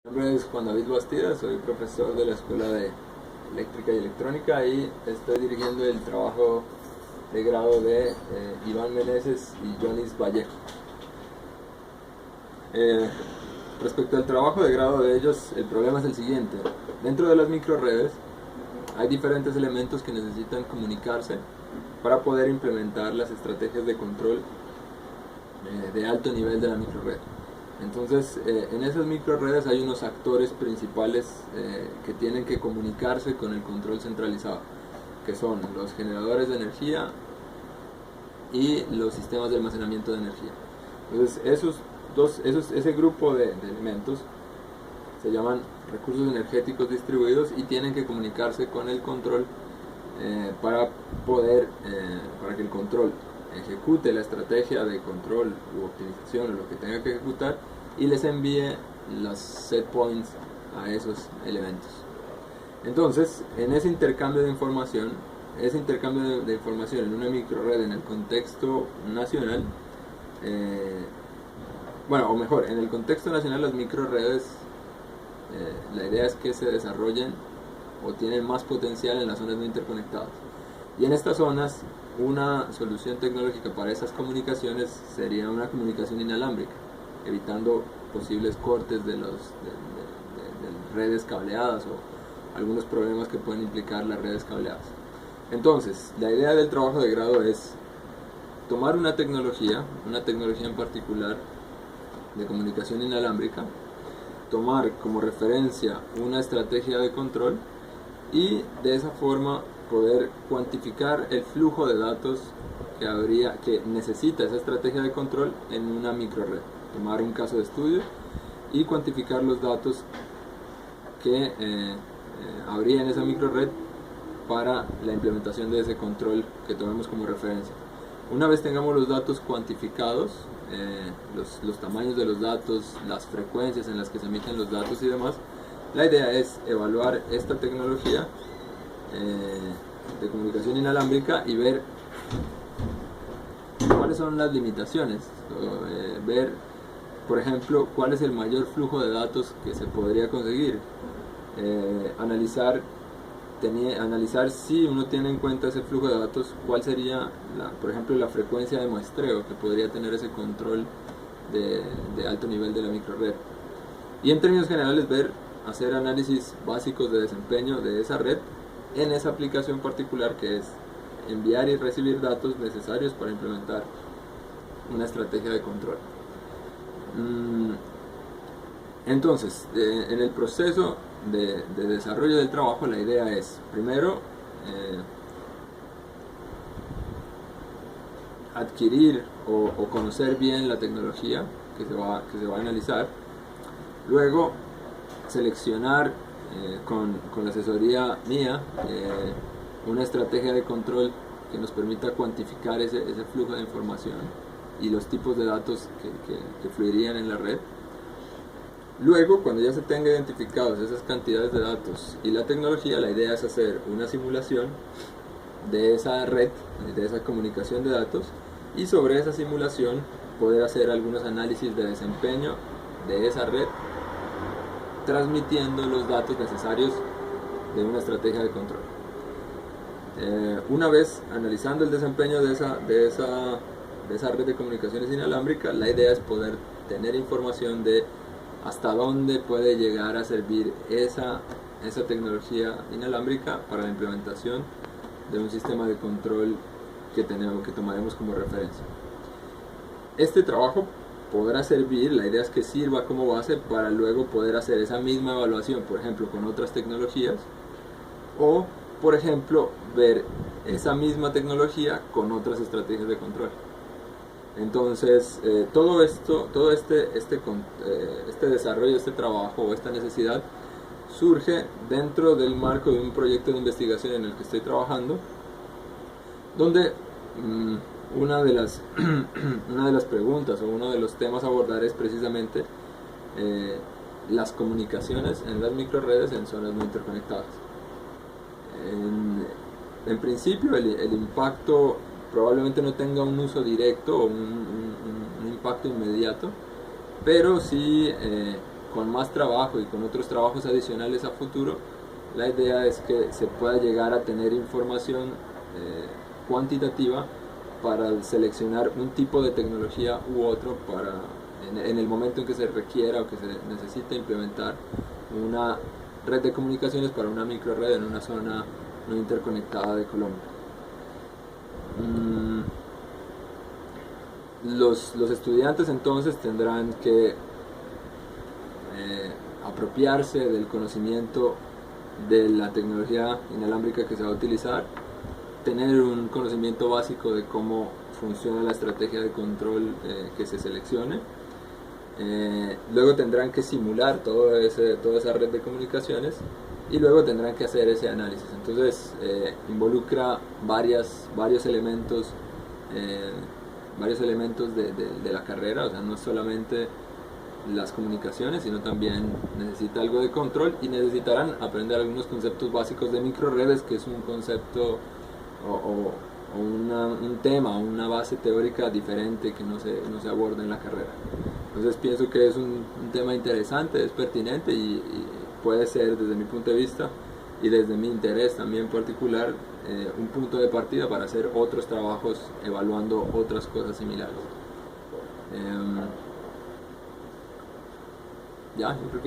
Mi nombre es Juan David Bastida, soy profesor de la Escuela de Eléctrica y Electrónica y estoy dirigiendo el trabajo de grado de Iván Meneses y Jonis Vallejo. Respecto al trabajo de grado de ellos, el problema es el siguiente. Dentro de las microredes hay diferentes elementos que necesitan comunicarse para poder implementar las estrategias de control de alto nivel de la microred. Entonces, en esas microredes hay unos actores principales que tienen que comunicarse con el control centralizado, que son los generadores de energía y los sistemas de almacenamiento de energía. Entonces, ese grupo de elementos se llaman recursos energéticos distribuidos y tienen que comunicarse con el control para que el control ejecute la estrategia de control u optimización o lo que tenga que ejecutar y les envíe los set points a esos elementos. Entonces, en ese intercambio de información en una microred en el contexto nacional, en el contexto nacional las microredes, la idea es que se desarrollen o tienen más potencial en las zonas no interconectadas. Y en estas zonas, una solución tecnológica para esas comunicaciones sería una comunicación inalámbrica, evitando posibles cortes de redes cableadas o algunos problemas que pueden implicar las redes cableadas. Entonces, la idea del trabajo de grado es tomar una tecnología en particular de comunicación inalámbrica, tomar como referencia una estrategia de control y de esa forma poder cuantificar el flujo de datos que necesita esa estrategia de control en una microred. Tomar un caso de estudio y cuantificar los datos que habría en esa microred para la implementación de ese control que tomemos como referencia. Una vez tengamos los datos cuantificados, los tamaños de los datos, las frecuencias en las que se emiten los datos y demás, la idea es evaluar esta tecnología de comunicación inalámbrica y ver cuáles son las limitaciones, ver, por ejemplo, cuál es el mayor flujo de datos que se podría conseguir, analizar si uno tiene en cuenta ese flujo de datos, cuál sería, por ejemplo, la frecuencia de muestreo que podría tener ese control de alto nivel de la microred. Y en términos generales hacer análisis básicos de desempeño de esa red en esa aplicación particular, que es enviar y recibir datos necesarios para implementar una estrategia de control. Entonces, en el proceso de desarrollo del trabajo, la idea es, primero, adquirir o conocer bien la tecnología que se va a analizar, luego seleccionar con la asesoría mía una estrategia de control que nos permita cuantificar ese flujo de información y los tipos de datos que fluirían en la red. Luego, cuando ya se tenga identificados esas cantidades de datos y la tecnología, la idea es hacer una simulación de esa red, de esa comunicación de datos, y sobre esa simulación poder hacer algunos análisis de desempeño de esa red, transmitiendo los datos necesarios de una estrategia de control. Una vez analizando el desempeño de esa red de comunicaciones inalámbrica, la idea es poder tener información de hasta dónde puede llegar a servir esa tecnología inalámbrica para la implementación de un sistema de control que tomaremos como referencia. Este trabajo podrá servir, la idea es que sirva como base para luego poder hacer esa misma evaluación, por ejemplo, con otras tecnologías, o, por ejemplo, ver esa misma tecnología con otras estrategias de control. Entonces, todo este desarrollo, este trabajo o esta necesidad surge dentro del marco de un proyecto de investigación en el que estoy trabajando, donde una de las preguntas o uno de los temas a abordar es precisamente las comunicaciones en las microredes en zonas no interconectadas. En principio, el impacto probablemente no tenga un uso directo o un impacto inmediato, pero sí con más trabajo y con otros trabajos adicionales a futuro, la idea es que se pueda llegar a tener información cuantitativa para seleccionar un tipo de tecnología u otro para en el momento en que se requiera o que se necesite implementar una red de comunicaciones para una microred en una zona no interconectada de Colombia. Los estudiantes entonces tendrán que apropiarse del conocimiento de la tecnología inalámbrica que se va a utilizar, tener un conocimiento básico de cómo funciona la estrategia de control que se seleccione. Luego tendrán que simular toda esa red de comunicaciones y luego tendrán que hacer ese análisis. Entonces involucra varios elementos de la carrera, o sea, no solamente las comunicaciones, sino también necesita algo de control y necesitarán aprender algunos conceptos básicos de microredes, que es un concepto o un tema, una base teórica diferente que no se aborda en la carrera. Entonces pienso que es un tema interesante, es pertinente y puede ser desde mi punto de vista y desde mi interés también particular un punto de partida para hacer otros trabajos evaluando otras cosas similares. Ya, yo creo que